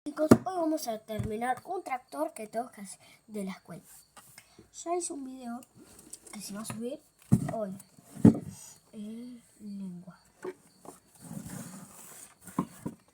Chicos, hoy vamos a terminar un tractor que tengo que hacer de la escuela. Ya hice un video que se va a subir hoy. Lengua.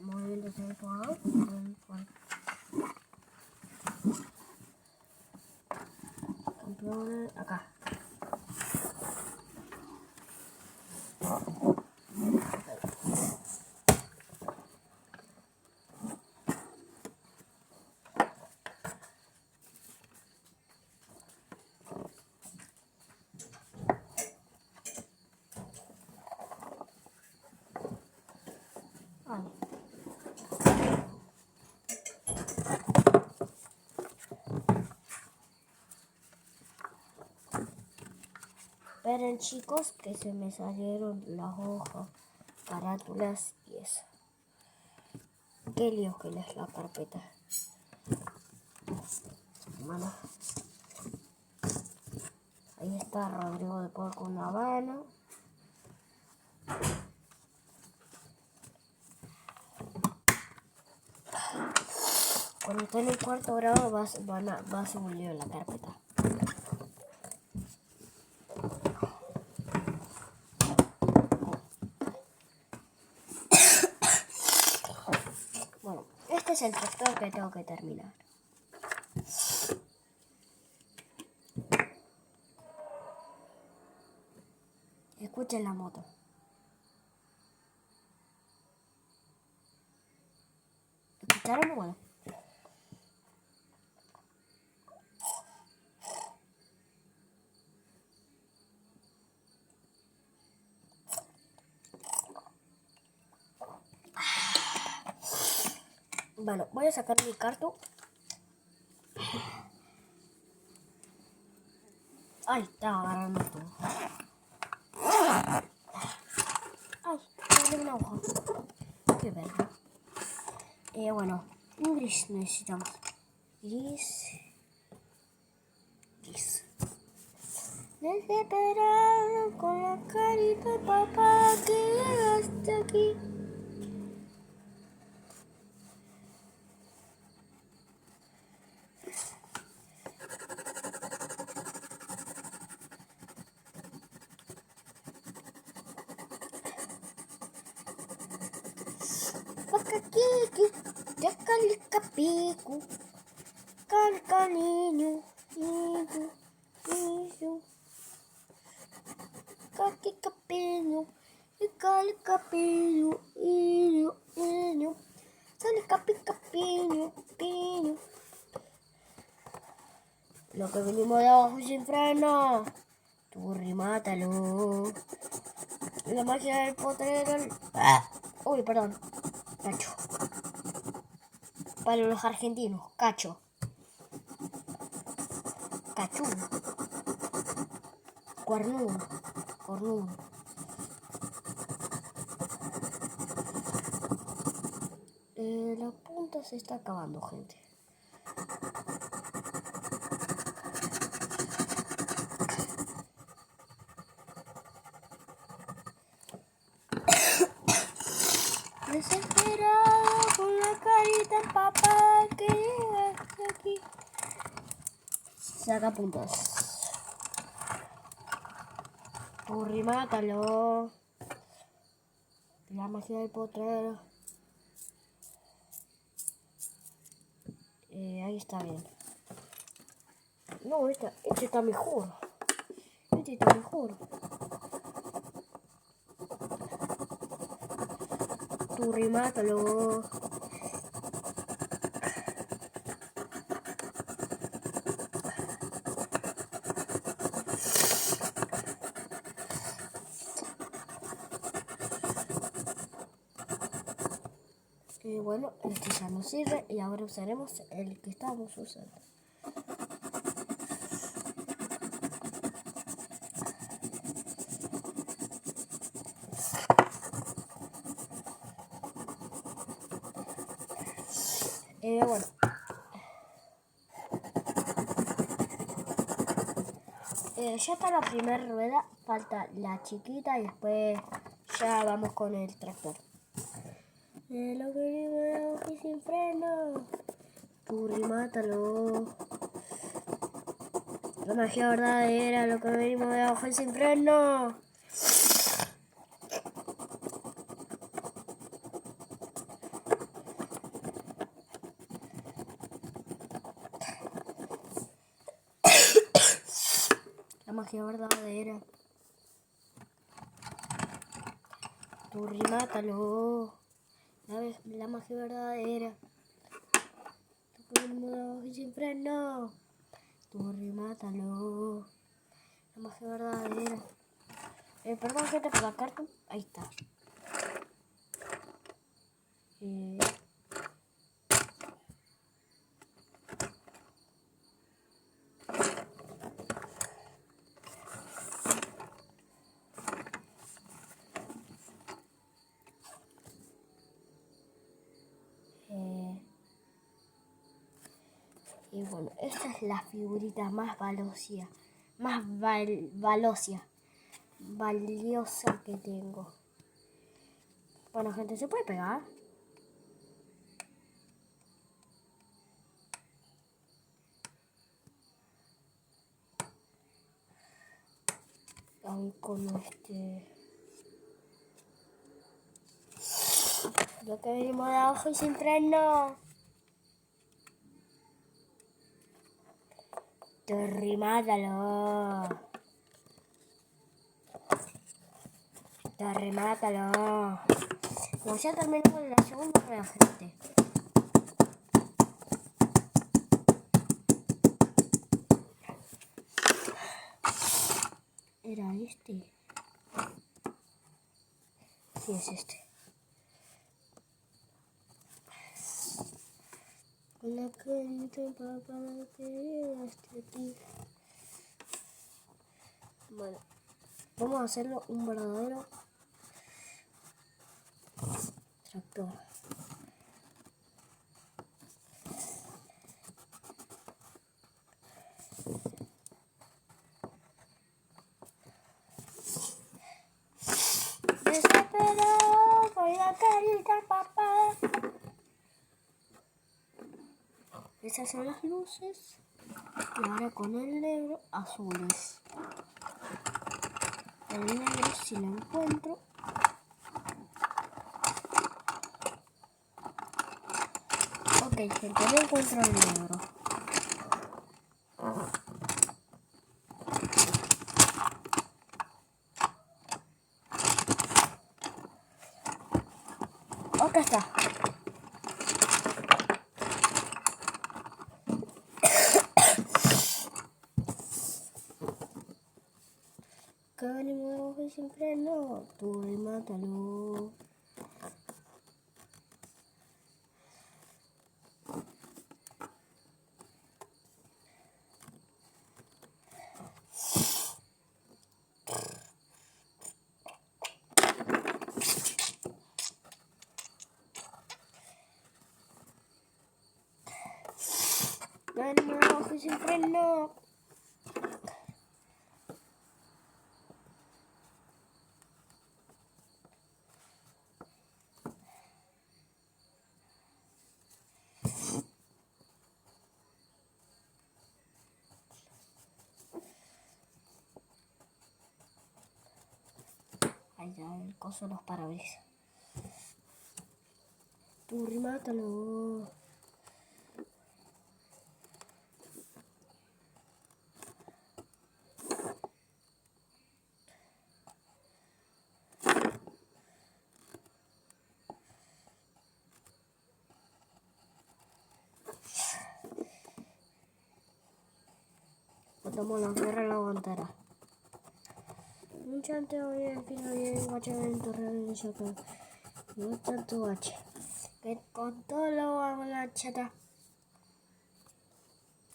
Moviendo el teléfono. Campeones, acá. Ay. Esperen chicos que se me salieron las hojas, carátulas y eso. Qué lío que es la carpeta. Bueno. Ahí está Rodrigo de Paul con una mano. Cuando esté en el cuarto grado va a ser un lío en la carpeta. Bueno, este es el tractor que tengo que terminar. Escuchen la moto. ¿Escucharon? Bueno. Bueno, voy a sacar mi cartón. Ay, estaba agarrando todo. Ay, me una hoja. Qué verga. Bueno, un gris necesitamos. Gris. Desesperado con la carita de papá que llegaste aquí. Pacaquiqui, yacalicapicu, carcaniño, niño, caquicapiño, calicapiño, niño, salicapicapiño, piño. Lo que venimos de abajo sin freno, tú remátalo. La magia del potrero. Uy, perdón. Cacho. Para los argentinos, cacho. Cachudo. Cuernudo. Cornudo. La punta se está acabando, gente. Desesperado con la carita papá que llegaste aquí. Saca puntas. Tú remátalo. La magia del potrero. Ahí está bien. No, este está mejor. Este está mejor. Tú remátalo. Bueno, este ya no sirve y ahora usaremos el que estábamos usando. Bueno. Ya está la primera rueda, falta la chiquita y después ya vamos con el tractor. De lo que venimos de abajo y sin freno. Turri, mátalo. La magia verdadera, lo que venimos de abajo y sin freno. La magia verdadera. Turri, mátalo. La magia verdadera. Lo que venimos de abajo y sin freno. Turri, mátalo. La magia verdadera. Perdón, gente, por la carta. Ahí está. Y bueno, esta es la figurita más valiosa que tengo. Bueno, gente, ¿se puede pegar? Ahí con lo que venimos de abajo y sin freno. Turri, mátalo. Turri, mátalo. Bueno, ya terminamos la segunda rueda, gente. ¿Era este? Sí, es este. Con la carita para que hasta aquí. Bueno, vamos a hacerlo un verdadero tractor. Desesperado con la carita, papá. Esas son las luces. Y ahora con el negro, azules. El negro, si lo encuentro. Ok, gente, no encuentro el negro. Acá está. Que venimos de abajo y sin freno. Turri, mátalo. Que venimos de abajo y sin freno. Ahí ya el coso de los parabrisas. Turri, mátalo. Matamos la guerra en la guantera. Un chanteo bien fino, bien guachamente real acá. No tanto guache. Que con todo lo vamos a la chata.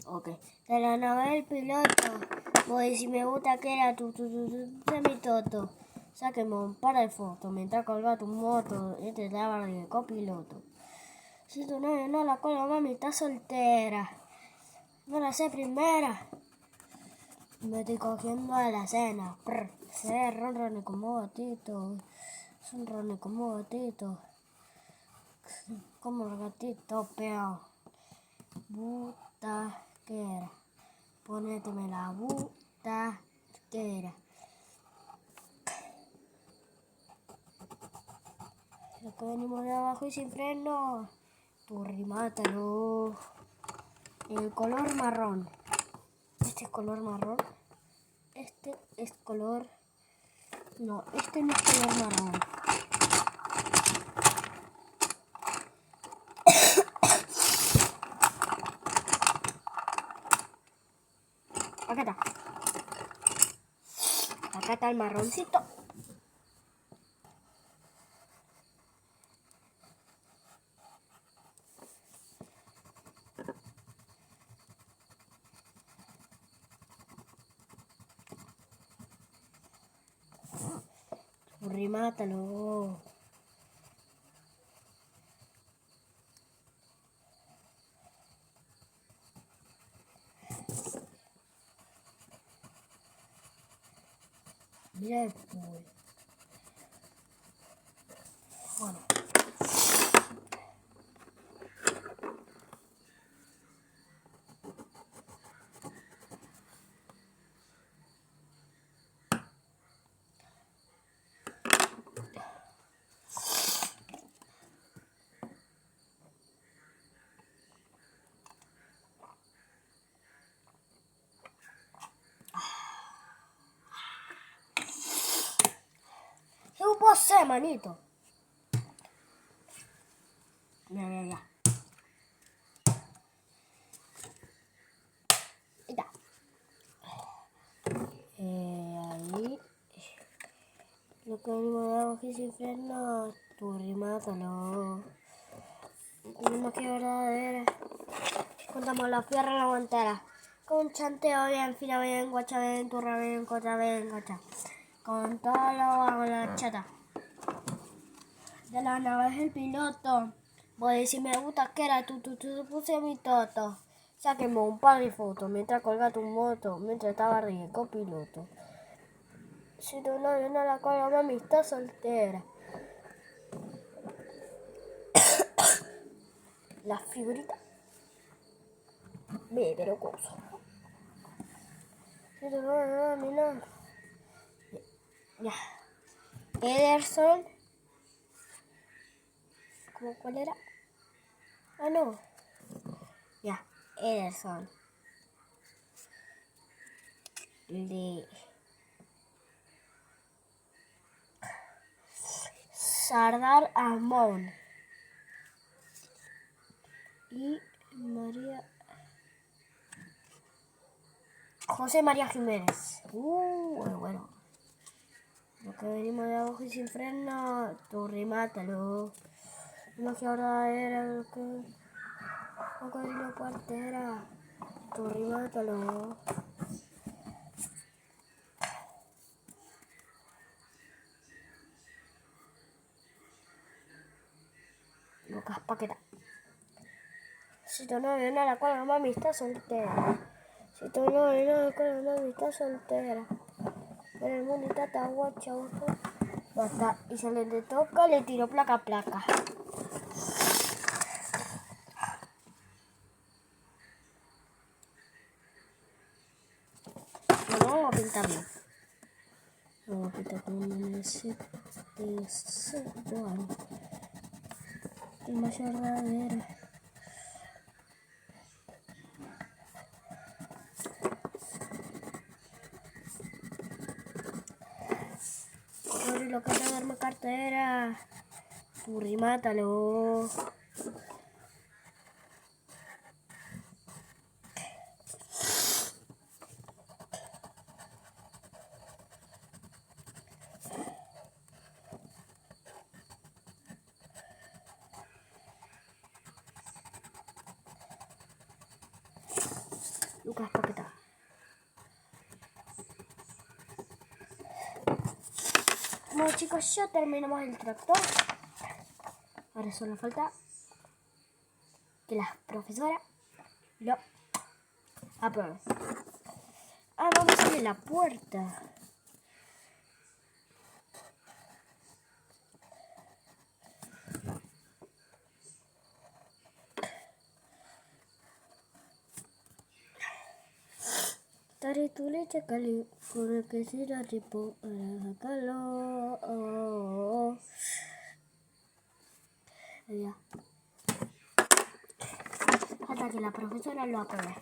Ok. De la nave del piloto. Voy si me gusta que era de mi toto. Sáqueme un par de fotos mientras colga tu moto. Este es la de copiloto. Si tu novio no la cuelga, mami, está soltera. No la sé primera. Me estoy cogiendo a la cena. Se ronrones como gatito. Son rones como gatito. Como el gatito peo. Butaquera. Ponéteme la butaquera. Lo que venimos de abajo y sin freno. Turrimátalo. El color marrón. Este es color marrón. Este es color... No, este no es color marrón. Acá está. Acá está el marroncito. Remátalo. Mira el pool. Bueno. ¿Qué puedo hacer, manito? Ya. Ahí está. Ahí. Lo que venimos de abajo y sin freno. Turrimátalo. Tenemos que verdadera. Contamos la fierra en la guantera. Con chanteo bien, fina bien, guacha bien, turra bien, cocha bien, cocha. Con todo lo hago la chata. De la nave es el piloto. Voy a decirme butaquera, tú puse mi toto. Sáquenme un par de fotos mientras colga tu moto, mientras estaba de copiloto. Si tu novio no la colga, mami, está soltera. La figurita. Ve, pero cosa. Si tu novio no, mami, no. Ya. Ederson. ¿Cómo cuál era? Ah, no. Ya. Ederson. De Sardar Amón. Y María... José María Jiménez. Bueno. Lo que venimos de abajo y sin freno, tú remátalo. Lo que ahora era lo que... Cocodrilo partera. Tú remátalo. Lucas Paqueta. Si tu novio no la cuelga, mami, está soltera. Si tu novio no la cuelga, mami, está soltera. Pero el mundo está guacha, basta. Y se le toca, le tiro placa a placa. Bueno, vamos a pintarlo. Vamos a pintar con ese bueno. Qué mayor verdadera. Lo que te darme cartera. Turrimátalo. Lucas Paqueta. Bueno, chicos, ya terminamos el tractor. Ahora solo falta que la profesora lo apruebe. Ah, vamos a abrir la puerta. Haré tu leche cali con el que será tipo para sacarlo. Ya. Hasta que la profesora lo apruebe.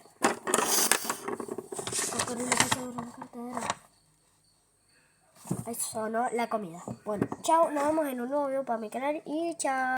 Ahí sonó la comida. Bueno, chao, nos vemos en un nuevo video para mi canal y chao.